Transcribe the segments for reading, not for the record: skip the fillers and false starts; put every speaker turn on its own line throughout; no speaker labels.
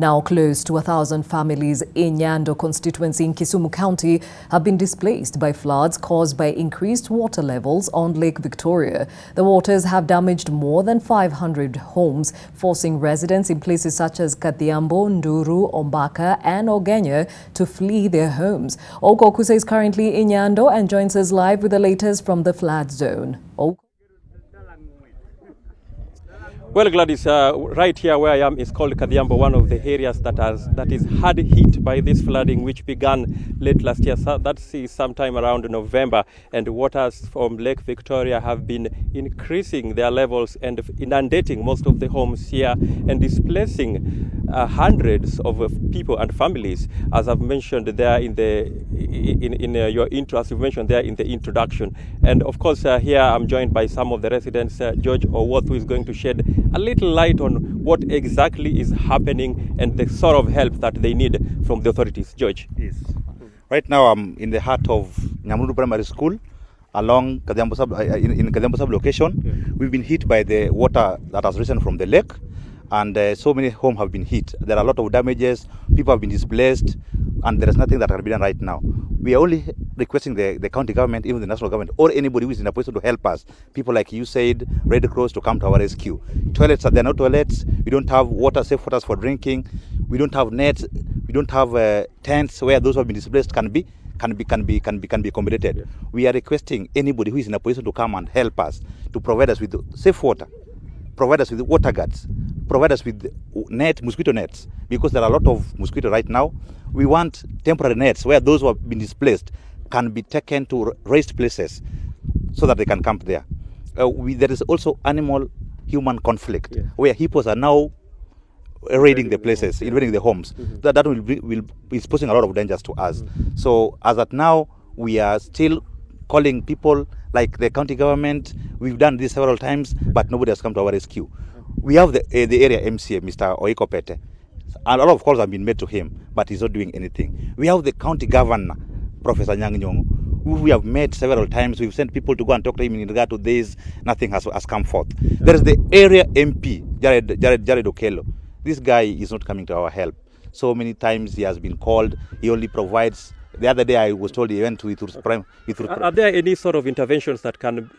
Now close to 1,000 families in Nyando Constituency in Kisumu County have been displaced by floods caused by increased water levels on Lake Victoria. The waters have damaged more than 500 homes, forcing residents in places such as Kadhiambo, Nduru, Ombaka and Ogenya to flee their homes. Oko Kusa is currently in Nyando and joins us live with the latest from the flood zone.
Well, Gladys, right here where I am is called Kadhiambo, one of the areas that is hard hit by this flooding, which began late last year. So that's sometime around November, and waters from Lake Victoria have been increasing their levels and inundating most of the homes here and displacing hundreds of people and families, as I've mentioned there in your intro, as you've mentioned there in the introduction. And of course, here I'm joined by some of the residents, George Owoth, who is going to shed a little light on what exactly is happening and the sort of help that they need from the authorities. George.
Yes. Right now I'm in the heart of Nyamuru Primary School along Kadhiambo in Kadhiambo sub-location. Yeah. We've been hit by the water that has risen from the lake, and so many homes have been hit. There are a lot of damages, people have been displaced, and there is nothing that can be done right now. We are only requesting the county government, even the national government, or anybody who is in a position to help us. People like you said, Red Cross, to come to our rescue. Toilets, there are no toilets. We don't have water, safe waters for drinking. We don't have nets. We don't have tents where those who have been displaced can be accommodated. Yeah. We are requesting anybody who is in a position to come and help us, to provide us with safe water, provide us with water guards, provide us with mosquito nets, because there are a lot of mosquito right now. We want temporary nets where those who have been displaced can be taken to raised places so that they can camp there. There is also animal-human conflict, yeah, where hippos are now raiding the places, invading the homes. Mm-hmm. That will be posing a lot of dangers to us. Mm-hmm. So as at now, we are still calling people like the county government. We've done this several times, but nobody has come to our rescue. We have the area MCA, Mr. Oikopete. A lot of calls have been made to him, but he's not doing anything. We have the county governor, Professor Nyang, who we have met several times. We've sent people to go and talk to him in regard to this. Nothing has come forth. There is the area MP, Jared Okello. This guy is not coming to our help. So many times he has been called. He only provides. The other day I was told he went to Prime.
Are there any sort of interventions that can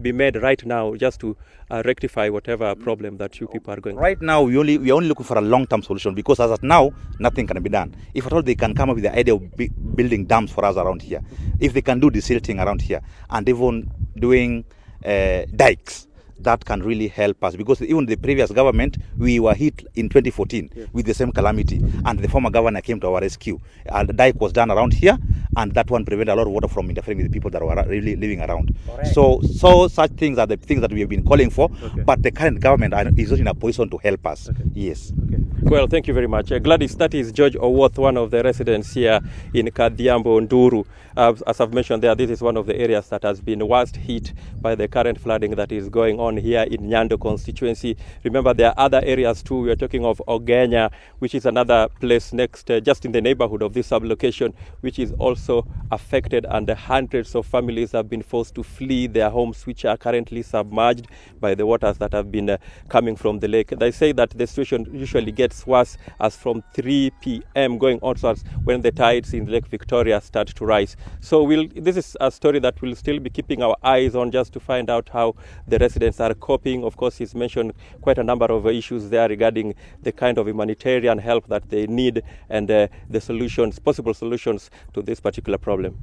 be made right now just to rectify whatever problem that you people are going through?
Right now we are only looking for a long-term solution, because as of now nothing can be done. If at all they can come up with the idea of building dams for us around here, if they can do desilting around here and even doing dikes, that can really help us, because even the previous government, we were hit in 2014, yeah, with the same calamity, and the former governor came to our rescue. The dike was done around here, and that one prevented a lot of water from interfering with the people that were really living around. Correct. So such things are the things that we have been calling for, okay, but the current government is not in a position to help us. Okay. Yes. Okay.
Well, thank you very much. Gladys, that is George Owoth, one of the residents here in Kadhiambo, Nduru. As I've mentioned there, this is one of the areas that has been worst hit by the current flooding that is going on here in Nyando Constituency. Remember, there are other areas too. We are talking of Ogenya, which is another place next, just in the neighborhood of this sublocation, which is also affected, and hundreds of families have been forced to flee their homes, which are currently submerged by the waters that have been coming from the lake. They say that the situation usually gets worse as from 3 p.m. going onwards, when the tides in Lake Victoria start to rise. So this is a story that we'll still be keeping our eyes on, just to find out how the residents are coping. Of course, he's mentioned quite a number of issues there regarding the kind of humanitarian help that they need and the solutions, possible solutions to this particular problem.